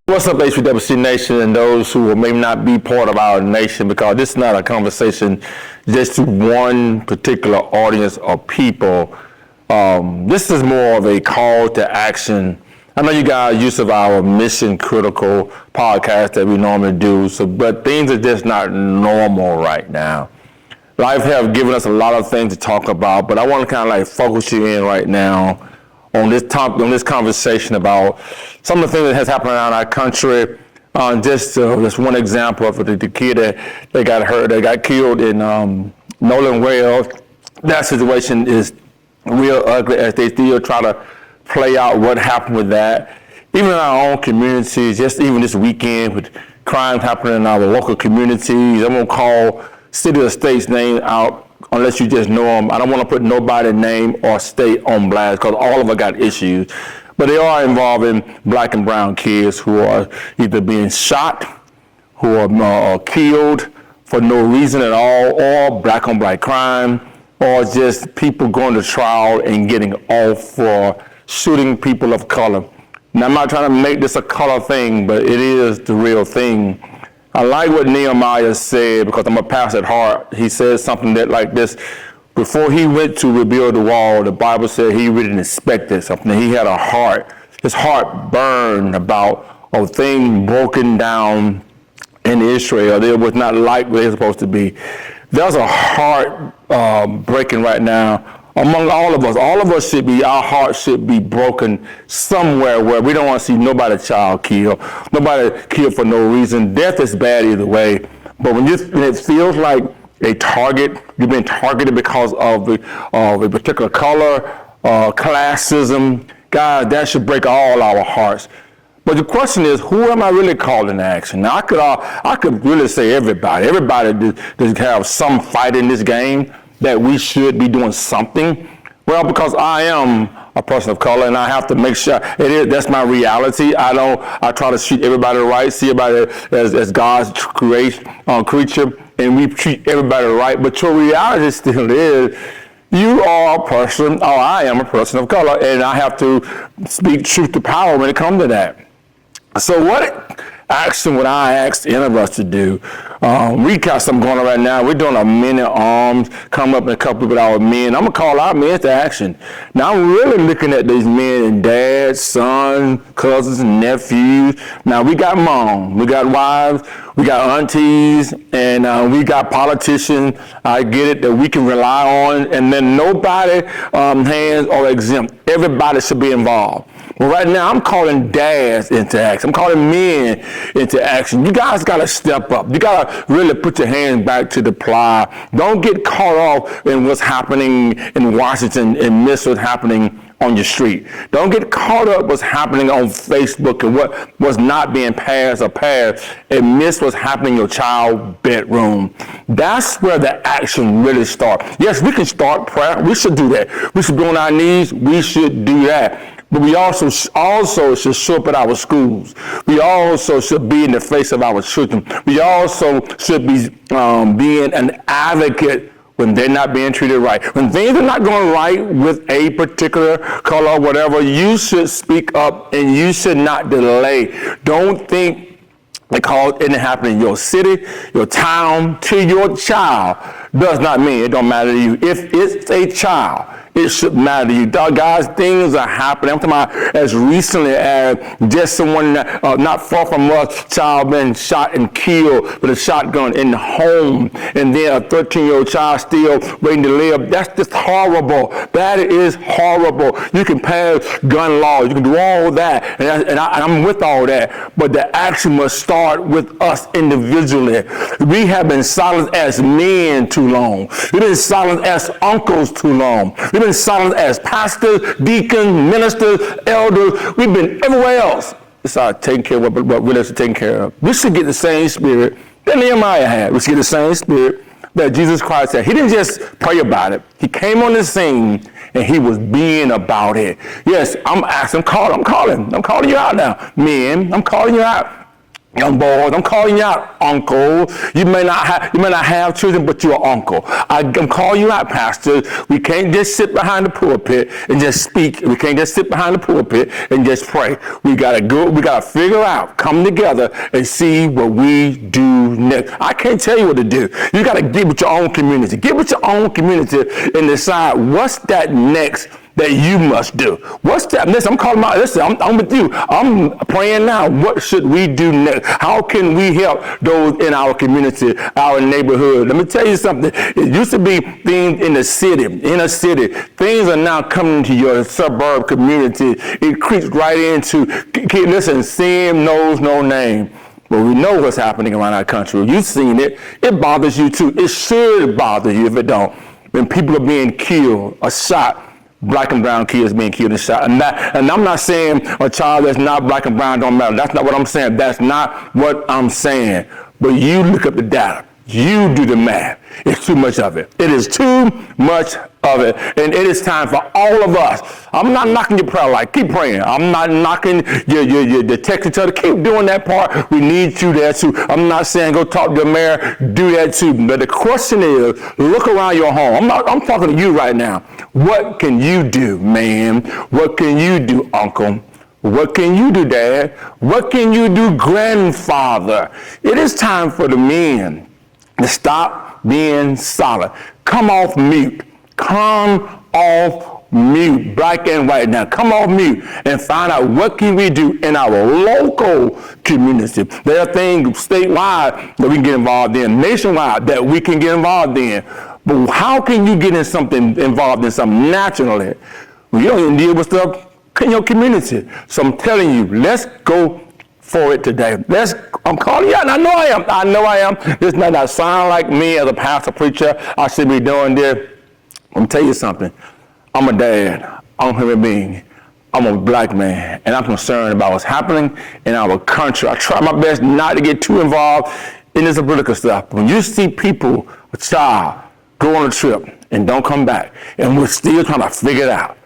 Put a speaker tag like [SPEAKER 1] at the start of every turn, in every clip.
[SPEAKER 1] What's up, HBWC Nation, and those who may not be part of our nation, because this is not a conversation just to one particular audience of people. This is more of a call to action. I know you guys used to our Mission Critical podcast that we normally do, but things are just not normal right now. Life have given us a lot of things to talk about, but I want to kind of like focus you in right now on this conversation about some of the things that has happened around our country. Just one example of the kid that got hurt, that got killed in Nolan Wells. That situation is real ugly as they still try to play out what happened with that. Even in our own communities, just even this weekend with crimes happening in our local communities. I won't call city or state's name out unless you just know them. I don't want to put nobody's name or state on blast because all of us got issues. But they are involving black and brown kids who are either being shot, who are killed for no reason at all, or black on black crime, or just people going to trial and getting off for shooting people of color. Now, I'm not trying to make this a color thing, but it is the real thing. I like what Nehemiah said because I'm a pastor at heart. He said something that like this: before he went to rebuild the wall, the Bible said he really inspected something. He had a heart. His heart burned about a thing broken down in Israel. It was not like what it was supposed to be. There's a heart breaking right now among all of us. All of us our hearts should be broken somewhere where we don't want to see nobody's child killed, nobody killed for no reason. Death is bad either way. But when it feels like a target, you've been targeted because of a particular color, classism, God, that should break all our hearts. But the question is, who am I really calling to action? Now, I could really say everybody. Everybody does have some fight in this game that we should be doing something. Well, because I am a person of color and I have to make sure that's my reality. I try to treat everybody right, see everybody as God's creature, and we treat everybody right. But your reality still is, you are a person, or I am a person of color, and I have to speak truth to power when it comes to that. So what action would I ask any of us to do? We got something going on right now. We're doing a Men in Arms, come up in a couple with our men. I'm going to call our men to action. Now, I'm really looking at these men and dads, sons, cousins, and nephews. Now, we got moms, we got wives, we got aunties, and we got politicians. I get it, that we can rely on, and then nobody hands are exempt. Everybody should be involved. Well, right now, I'm calling dads into action. I'm calling men into action. You guys got to step up. You got to really put your hands back to the plow. Don't get caught off in what's happening in Washington and miss what's happening on your street. Don't get caught up what's happening on Facebook and what was not being passed and miss what's happening in your child's bedroom. That's where the action really starts. Yes, we can start prayer. We should do that. We should be on our knees. We should do that. But we also should show up at our schools. We also should be in the face of our children. We also should be being an advocate when they're not being treated right. When things are not going right with a particular color or whatever, you should speak up and you should not delay. Don't think because it didn't happen in your city, your town, to your child does not mean it don't matter to you. If it's a child, it should matter to you. Guys, things are happening. I'm talking about as recently as just someone not far from us, child been shot and killed with a shotgun in the home, and then a 13-year-old child still waiting to live. That's just horrible. That is horrible. You can pass gun laws. You can do all that, and I'm with all that. But the action must start with us individually. We have been silent as men too long. We've been silent as uncles too long. We've been silent as pastors, deacons, ministers, elders. We've been everywhere else. It's our taking care of what we're taking care of. We should get the same spirit that Nehemiah had. We should get the same spirit that Jesus Christ had. He didn't just pray about it. He came on the scene and he was being about it. Yes, I'm calling you out now. Men, I'm calling you out. Young boys, I'm calling you out, uncle. You may not have children, but you're an uncle. I'm calling you out, pastor. We can't just sit behind the pulpit and just speak. We can't just sit behind the pulpit and just pray. We gotta figure out, come together and see what we do next. I can't tell you what to do. You gotta get with your own community. Get with your own community and decide what's that next that you must do. What's that? Listen, I'm with you. I'm praying now. What should we do next? How can we help those in our community, our neighborhood? Let me tell you something. It used to be things in the city, inner city. Things are now coming to your suburb community. It creeps right into, listen, sin knows no name. But we know what's happening around our country. You've seen it. It bothers you too. It should bother you if it don't. When people are being killed or shot, black and brown kids being killed and shot. And I'm not saying a child that's not black and brown don't matter. That's not what I'm saying. That's not what I'm saying. But you look up the data. You do the math. It's too much of it. It is too much of it. And it is time for all of us. I'm not knocking your prayer life. Keep praying. I'm not knocking your text each other. Keep doing that part. We need you there too. I'm not saying go talk to your mayor. Do that too. But the question is, look around your home. I'm talking to you right now. What can you do, man? What can you do, uncle? What can you do, Dad? What can you do, grandfather? It is time for the men to stop being solid. Come off mute. Come off mute. Black and white now. Come off mute and find out what can we do in our local community. There are things statewide that we can get involved in, nationwide that we can get involved in. But how can you get involved in something nationally? Well, you don't even deal with stuff in your community. So I'm telling you, let's go for it today. I'm calling you out, and I know I am. This might not sound like me as a pastor preacher. I should be doing this. I'm gonna tell you something. I'm a dad. I'm a human being. I'm a black man, and I'm concerned about what's happening in our country. I try my best not to get too involved in this political stuff. When you see people, a child, go on a trip and don't come back, and we're still trying to figure it out.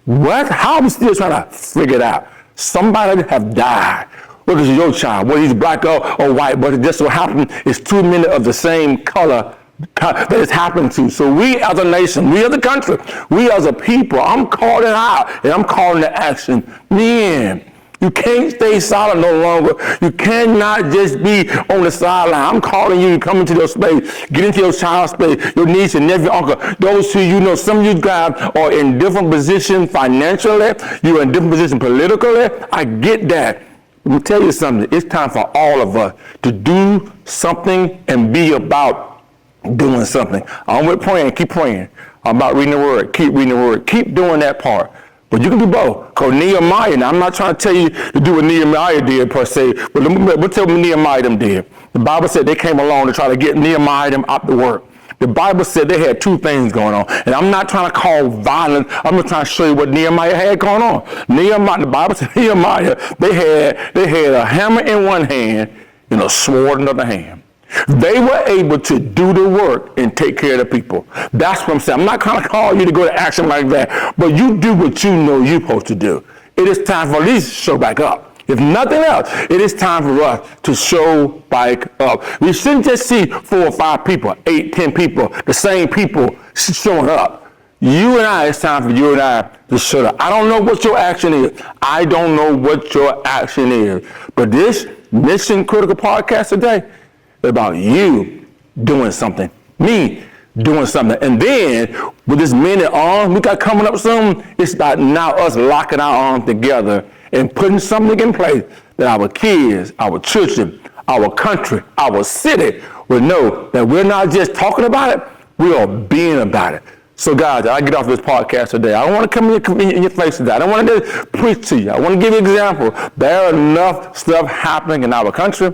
[SPEAKER 1] What? How are we still trying to figure it out? Somebody have died. Whether it's your child, whether he's black or white, but it just so happens it's too many of the same color that it's happened to. So we as a nation, we as a country, we as a people, I'm calling out and I'm calling to action. Men, you can't stay silent no longer. You cannot just be on the sideline. I'm calling you to come into your space, get into your child's space, your niece and nephew, uncle, those who you know. Some of you guys are in different positions financially, you're in different positions politically. I get that. Let me tell you something. It's time for all of us to do something and be about doing something. I'm with praying. Keep praying. I'm about reading the word. Keep reading the word. Keep doing that part. But you can do both. Because Nehemiah, now I'm not trying to tell you to do what Nehemiah did per se, but we'll tell what Nehemiah them did. The Bible said they came along to try to get Nehemiah them out to work. The Bible said they had two things going on. And I'm not trying to call violence. I'm just trying to show you what Nehemiah had going on. Nehemiah, the Bible said Nehemiah, they had a hammer in one hand and a sword in the other hand. They were able to do the work and take care of the people. That's what I'm saying. I'm not trying to call you to go to action like that, but you do what you know you're supposed to do. It is time for at least show back up. If nothing else, it is time for us to show back up. We shouldn't just see 4 or 5 people, 8, 10 people, the same people showing up. You and I, it's time for you and I to show up. I don't know what your action is. I don't know what your action is. But this Mission Critical podcast today is about you doing something, me doing something. And then with this many arms we got coming up soon, it's about now us locking our arms together and putting something in place that our kids, our children, our country, our city will know that we're not just talking about it, we are being about it. So guys, I get off this podcast today. I don't want to come in your face today. I don't want to just preach to you. I want to give you an example. There are enough stuff happening in our country,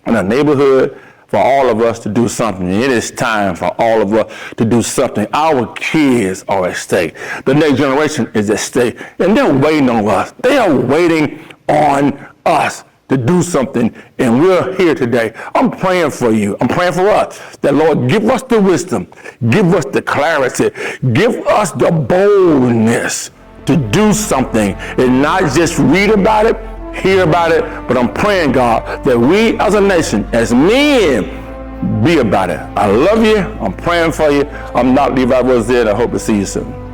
[SPEAKER 1] in our neighborhood, for all of us to do something. It is time for all of us to do something. Our kids are at stake. The next generation is at stake. And they're waiting on us. They are waiting on us to do something. And we're here today. I'm praying for you. I'm praying for us. That Lord, give us the wisdom. Give us the clarity. Give us the boldness to do something and not just read about it, hear about it, but I'm praying, God, that we as a nation, as men, be about it. I love you. I'm praying for you. I'm not Levi Rosette. I hope to see you soon.